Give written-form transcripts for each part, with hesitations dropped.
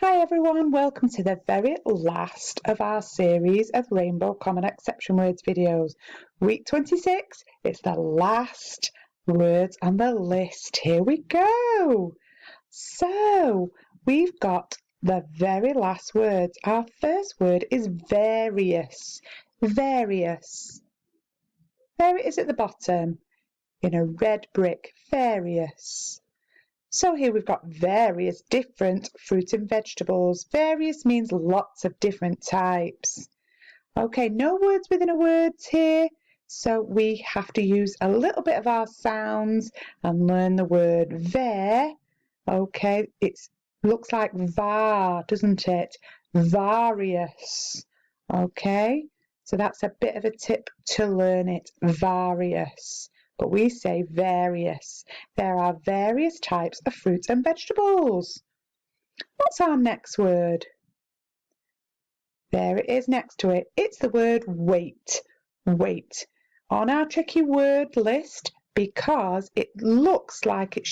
Hi everyone, welcome to the very last of our series of Rainbow Common Exception Words videos. Week 26, it's the last words on the list. Here we go. So, we've got the very last words. Our first word is various. Various. There it is at the bottom in a red brick. Various. So here we've got various different fruit and vegetables. Various means lots of different types. Okay, no words within a word here, so we have to use a little bit of our sounds and learn the word ver. Okay, it looks like var, doesn't it? Various. Okay, so that's a bit of a tip to learn it, various. But we say various. There are various types of fruits and vegetables. What's our next word? There it is next to it. It's the word wait. Wait. On our tricky word list, because it looks like it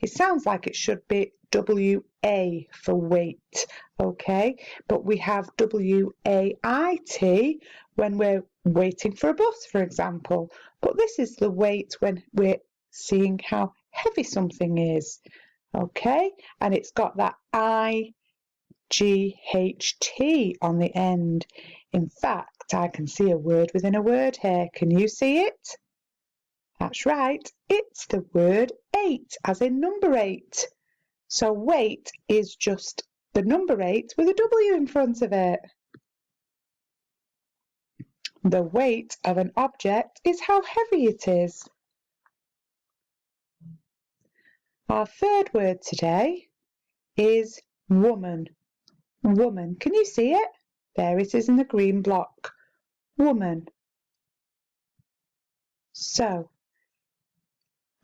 sounds like it should be W-A for wait, okay? But we have W-A-I-T when we're waiting for a bus, for example. But this is the wait when we're seeing how heavy something is, okay? And it's got that I-G-H-T on the end. In fact, I can see a word within a word here. Can you see it? That's right. It's the word 8, as in number 8. So wait is just the number 8 with a W in front of it. The weight of an object is how heavy it is. Our third word today is woman. Woman. Can you see it? There it is in the green block. Woman. So,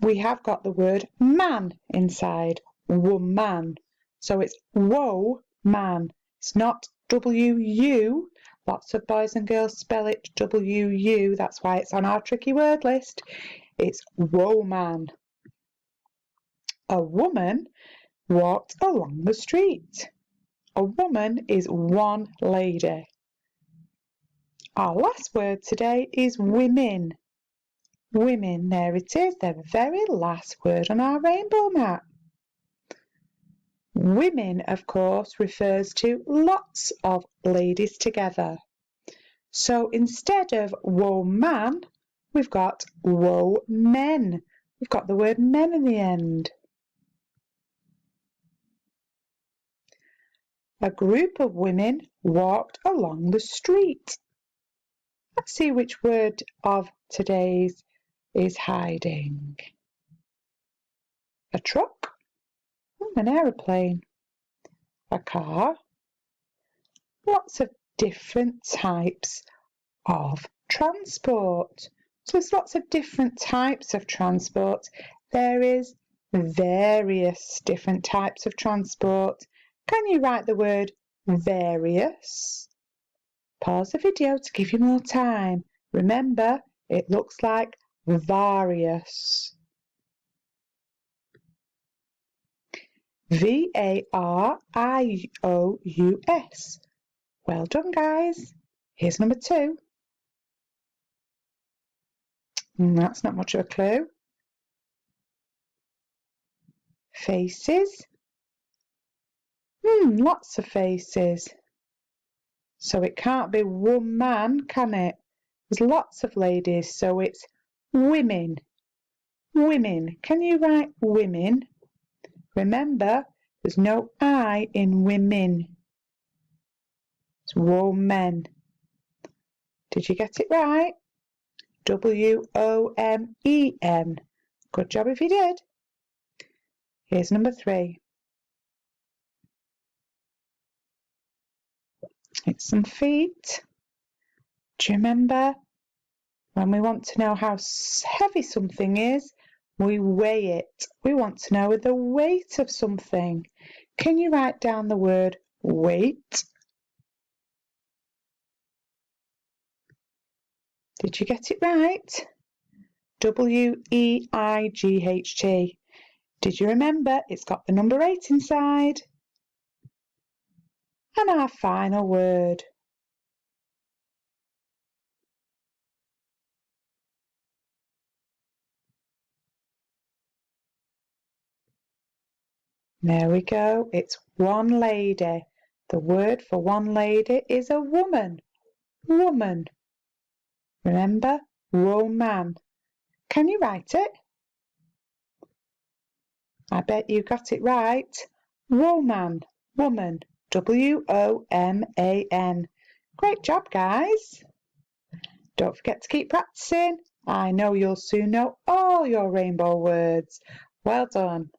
we have got the word man inside. Woman. So it's woe man. It's not W-U. Lots of boys and girls spell it W-U. That's why it's on our tricky word list. It's woe man. A woman walked along the street. A woman is one lady. Our last word today is women. Women, there it is, the very last word on our rainbow map. Women, of course, refers to lots of ladies together. So instead of woman, we've got women. We've got the word men in the end. A group of women walked along the street. Let's see which word of today's is hiding. A truck, an aeroplane, a car, lots of different types of transport. So there's lots of different types of transport. There is various different types of transport. Can you write the word various? Pause the video to give you more time. Remember, it looks like various. V-A-R-I-O-U-S. Well done, guys. Here's number 2. That's not much of a clue. Faces. Lots of faces. So it can't be woman, can it? There's lots of ladies, so it's women. Women. Can you write women? Remember, there's no I in women. It's women. Did you get it right? W-O-M-E-N. Good job if you did. Here's number 3. It's some feet. Do you remember when we want to know how heavy something is? We weigh it. We want to know the weight of something. Can you write down the word weight? Did you get it right? W-E-I-G-H-T. Did you remember it's got the number 8 inside? And our final word. There we go. It's one lady. The word for one lady is a woman. Woman. Remember, woman. Can you write it? I bet you got it right. Woman. Woman. WOMAN. Great job, guys. Don't forget to keep practicing. I know you'll soon know all your rainbow words. Well done.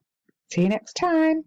See you next time.